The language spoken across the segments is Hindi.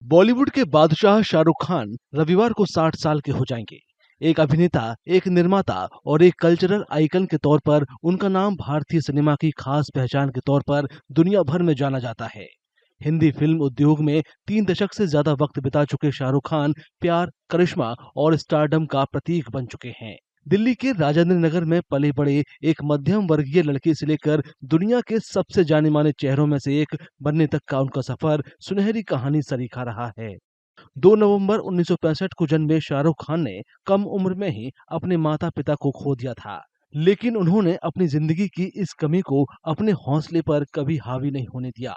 बॉलीवुड के बादशाह शाहरुख खान रविवार को 60 साल के हो जाएंगे। एक अभिनेता, एक निर्माता और एक कल्चरल आइकन के तौर पर उनका नाम भारतीय सिनेमा की खास पहचान के तौर पर दुनिया भर में जाना जाता है। हिंदी फिल्म उद्योग में 3 दशक से ज्यादा वक्त बिता चुके शाहरुख खान प्यार, करिश्मा और स्टारडम का प्रतीक बन चुके हैं। दिल्ली के राजेंद्र नगर में पले बड़े एक मध्यम वर्गीय लड़के से लेकर दुनिया के सबसे जाने माने चेहरों में से एक बनने तक का उनका सफर सुनहरी कहानी सरीखा रहा है। 2 नवंबर 1965 को जन्मे शाहरुख खान ने कम उम्र में ही अपने माता पिता को खो दिया था, लेकिन उन्होंने अपनी जिंदगी की इस कमी को अपने हौसले पर कभी हावी नहीं होने दिया।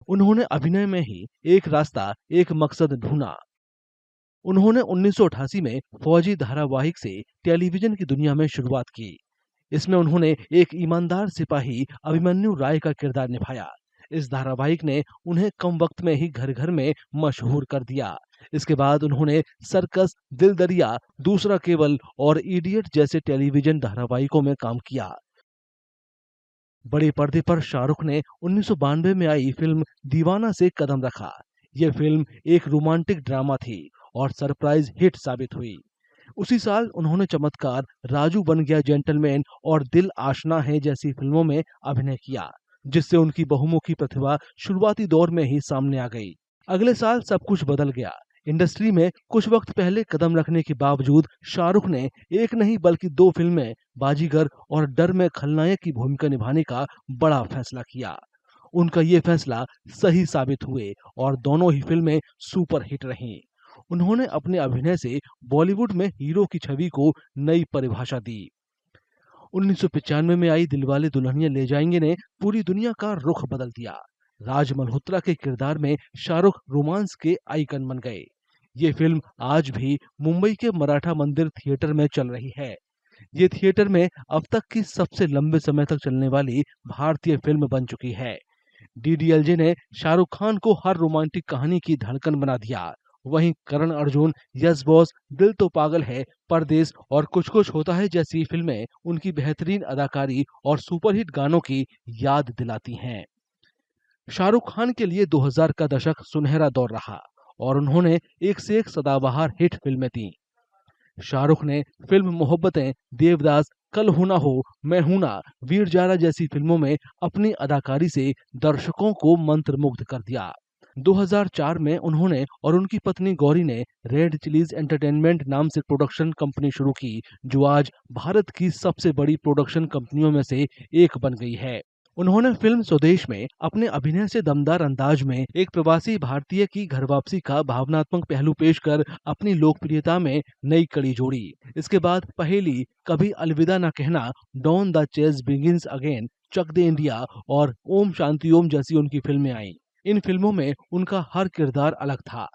उन्होंने अभिनय में ही एक रास्ता, एक मकसद ढूंढा। उन्होंने 1988 में फौजी धारावाहिक से टेलीविजन की दुनिया में शुरुआत की। इसमें उन्होंने एक ईमानदार सिपाही अभिमन्यु राय का किरदार निभाया। इस धारावाहिक ने उन्हें कम वक्त में ही घर घर में मशहूर कर दिया। इसके बाद उन्होंने सर्कस, दिल दरिया, दूसरा केवल और इडियट जैसे टेलीविजन धारावाहिकों में काम किया। बड़े पर्दे पर शाहरुख ने 1992 में आई फिल्म दीवाना से कदम रखा। यह फिल्म एक रोमांटिक ड्रामा थी और सरप्राइज हिट साबित हुई। उसी साल उन्होंने चमत्कार, राजू बन गया जेंटलमैन और दिल आशना है जैसी फिल्मों में अभिनय किया, जिससे उनकी बहुमुखी प्रतिभा शुरुआती दौर में ही सामने आ गई। अगले साल सब कुछ बदल गया। इंडस्ट्री में कुछ वक्त पहले कदम रखने के बावजूद शाहरुख ने एक नहीं बल्कि 2 फिल्में बाजीगर और डर में खलनायक की भूमिका निभाने का बड़ा फैसला किया। उनका ये फैसला सही साबित हुए और दोनों ही फिल्में सुपर हिट रहीं। उन्होंने अपने अभिनय से बॉलीवुड में हीरो की छवि को नई परिभाषा दी। 1995 में आई दिलवाले दुल्हनिया ले जाएंगे ने पूरी दुनिया का रुख बदल दिया। राज मल्होत्रा के किरदार में शाहरुख रोमांस के आइकन बन गए। ये फिल्म आज भी मुंबई के मराठा मंदिर थिएटर में चल रही है। ये थिएटर में अब तक की सबसे लंबे समय तक चलने वाली भारतीय फिल्म बन चुकी है। डीडीएलजे ने शाहरुख खान को हर रोमांटिक कहानी की धड़कन बना दिया। वहीं करण अर्जुन, यस बॉस, दिल तो पागल है, परदेस और कुछ कुछ होता है जैसी फिल्में उनकी बेहतरीन अदाकारी और सुपरहिट गानों की याद दिलाती हैं। शाहरुख खान के लिए 2000 का दशक सुनहरा दौर रहा और उन्होंने एक से एक सदाबहार हिट फिल्में दी। शाहरुख ने फिल्म मोहब्बतें, देवदास, कल हो ना हो, मैं हूं ना, वीर जारा जैसी फिल्मों में अपनी अदाकारी से दर्शकों को मंत्रमुग्ध कर दिया। 2004 में उन्होंने और उनकी पत्नी गौरी ने रेड चिलीज एंटरटेनमेंट नाम से प्रोडक्शन कंपनी शुरू की, जो आज भारत की सबसे बड़ी प्रोडक्शन कंपनियों में से एक बन गई है। उन्होंने फिल्म स्वदेश में अपने अभिनय से दमदार अंदाज में एक प्रवासी भारतीय की घर वापसी का भावनात्मक पहलू पेश कर अपनी लोकप्रियता में नई कड़ी जोड़ी। इसके बाद पहेली, कभी Alvida Na Kahna, Don the chase begins again, Chak De India और ओम शांति ओम जैसी उनकी फिल्में आईं। इन फिल्मों में उनका हर किरदार अलग था।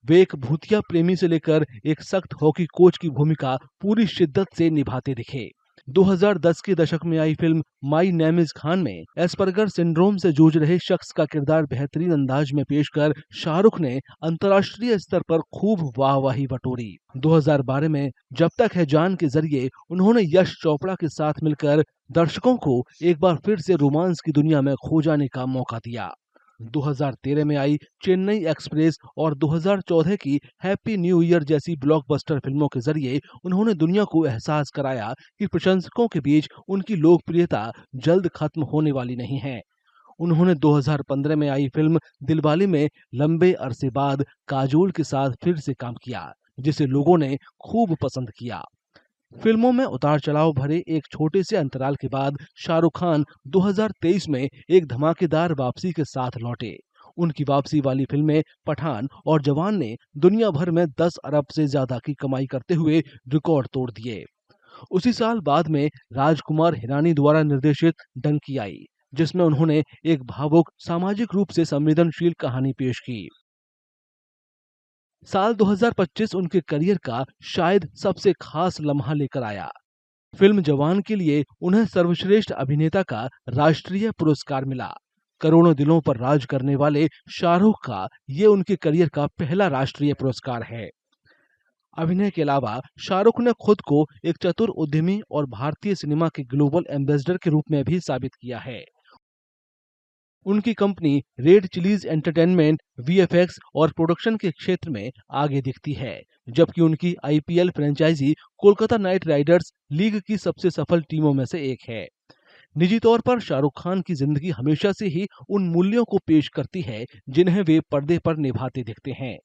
वे एक भूतिया प्रेमी से लेकर एक सख्त हॉकी कोच की भूमिका पूरी शिद्दत से निभाते दिखे। 2010 के दशक में आई film my name is Khan में एस्पर्गर सिंड्रोम से जूझ रहे शख्स का किरदार बेहतरीन अंदाज में पेश कर शाहरुख ने अंतर्राष्ट्रीय स्तर पर खूब वाहवाही बटोरी। 2012 में जब तक है जान के जरिए उन्होंने यश चोपड़ा के साथ मिलकर दर्शकों को एक बार फिर से रोमांस की दुनिया में खो जाने का मौका दिया। 2013 में आई चेन्नई एक्सप्रेस और 2014 की हैप्पी न्यू ईयर जैसी ब्लॉकबस्टर फिल्मों के जरिए उन्होंने दुनिया को एहसास कराया कि प्रशंसकों के बीच उनकी लोकप्रियता जल्द खत्म होने वाली नहीं है। उन्होंने 2015 में आई फिल्म दिलवाले में लंबे अरसे बाद काजोल के साथ फिर से काम किया, जिसे लोगों ने खूब पसंद किया। फिल्मों में उतार चढ़ाव भरे एक छोटे से अंतराल के बाद शाहरुख खान 2023 में एक धमाकेदार वापसी के साथ लौटे। उनकी वापसी वाली फिल्में पठान और जवान ने दुनिया भर में 10 अरब से ज्यादा की कमाई करते हुए रिकॉर्ड तोड़ दिए। उसी साल बाद में राजकुमार हिरानी द्वारा निर्देशित डंकी आई, जिसमें उन्होंने एक भावुक, सामाजिक रूप से संवेदनशील कहानी पेश की। साल 2025 उनके करियर का शायद सबसे खास लम्हा लेकर आया। फिल्म जवान के लिए उन्हें सर्वश्रेष्ठ अभिनेता का राष्ट्रीय पुरस्कार मिला। करोड़ों दिलों पर राज करने वाले शाहरुख का ये उनके करियर का पहला राष्ट्रीय पुरस्कार है। अभिनय के अलावा शाहरुख ने खुद को एक चतुर उद्यमी और भारतीय सिनेमा के ग्लोबल एम्बेसडर के रूप में भी साबित किया है। उनकी company Red Chillies Entertainment VFX और प्रोडक्शन के क्षेत्र में आगे दिखती है, जबकि उनकी IPL franchise Kolkata Knight Riders league की सबसे सफल टीमों में से एक है। निजी तौर पर शाहरुख खान की जिंदगी हमेशा से ही उन मूल्यों को पेश करती है जिन्हें वे पर्दे पर निभाते दिखते हैं।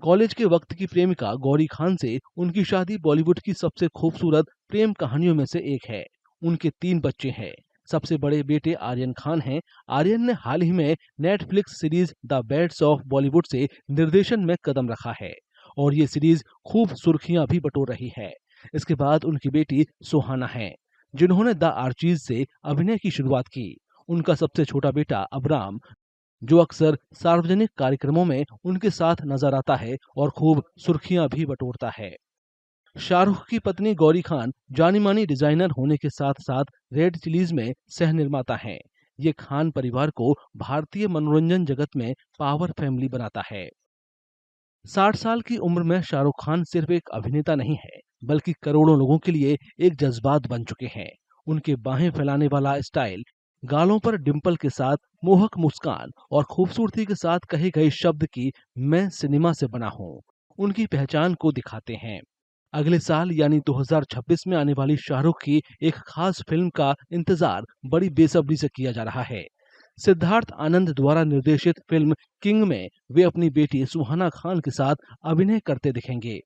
कॉलेज के वक्त की प्रेमिका गौरी खान से उनकी शादी बॉलीवुड की सबसे खूबसूरत प्रेम कहानियों में से एक है। उनके 3 बच्चे हैं। सबसे बड़े बेटे आर्यन खान हैं। आर्यन ने हाल ही में Netflix series the beds of Bollywood से निर्देशन में कदम रखा है और ये सीरीज खूब सुर्खियां भी बटोर रही है। इसके बाद उनकी बेटी सुहाना है, जिन्होंने द आर्चीज से अभिनय की शुरुआत की। उनका सबसे छोटा बेटा अबराम, जो अक्सर सार्वजनिक कार्यक्रमों में उनके साथ नजर आता है और खूब सुर्खियां भी बटोरता है। शाहरुख की पत्नी गौरी खान जानी मानी डिजाइनर होने के साथ साथ रेड चिलीज में सह निर्माता हैं। ये खान परिवार को भारतीय मनोरंजन जगत में पावर फैमिली बनाता है। 60 साल की उम्र में शाहरुख खान सिर्फ एक अभिनेता नहीं है, बल्कि करोड़ों लोगों के लिए एक जज्बात बन चुके हैं। उनके बाहें फैलाने वाला स्टाइल, गालों पर डिंपल के साथ मोहक मुस्कान और खूबसूरती के साथ कहे गए शब्द की मैं सिनेमा से बना हूँ, उनकी पहचान को दिखाते हैं। अगले साल यानी 2026 में आने वाली शाहरुख की एक खास फिल्म का इंतजार बड़ी बेसब्री से किया जा रहा है। सिद्धार्थ आनंद द्वारा निर्देशित फिल्म किंग में वे अपनी बेटी सुहाना खान के साथ अभिनय करते दिखेंगे।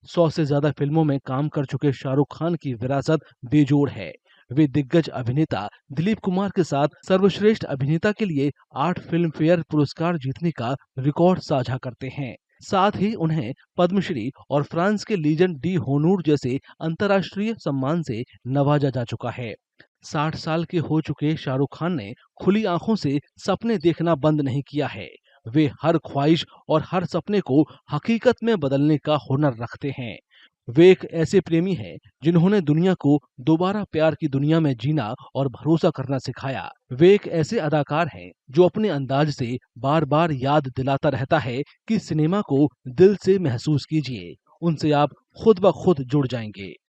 100 से ज्यादा फिल्मों में काम कर चुके शाहरुख खान की विरासत बेजोड़ है। वे दिग्गज अभिनेता दिलीप कुमार के साथ सर्वश्रेष्ठ अभिनेता के लिए 8 फिल्म फेयर पुरस्कार जीतने का रिकॉर्ड साझा करते हैं। साथ ही उन्हें पद्मश्री और फ्रांस के लीजेंड डी होनूर जैसे अंतर्राष्ट्रीय सम्मान से नवाजा जा चुका है। 60 साल के हो चुके शाहरुख खान ने खुली आंखों से सपने देखना बंद नहीं किया है। वे हर ख्वाहिश और हर सपने को हकीकत में बदलने का हुनर रखते हैं। वे एक ऐसे प्रेमी हैं जिन्होंने दुनिया को दोबारा प्यार की दुनिया में जीना और भरोसा करना सिखाया। वे एक ऐसे अदाकार हैं जो अपने अंदाज से बार बार याद दिलाता रहता है कि सिनेमा को दिल से महसूस कीजिए, उनसे आप खुद ब खुद जुड़ जाएंगे।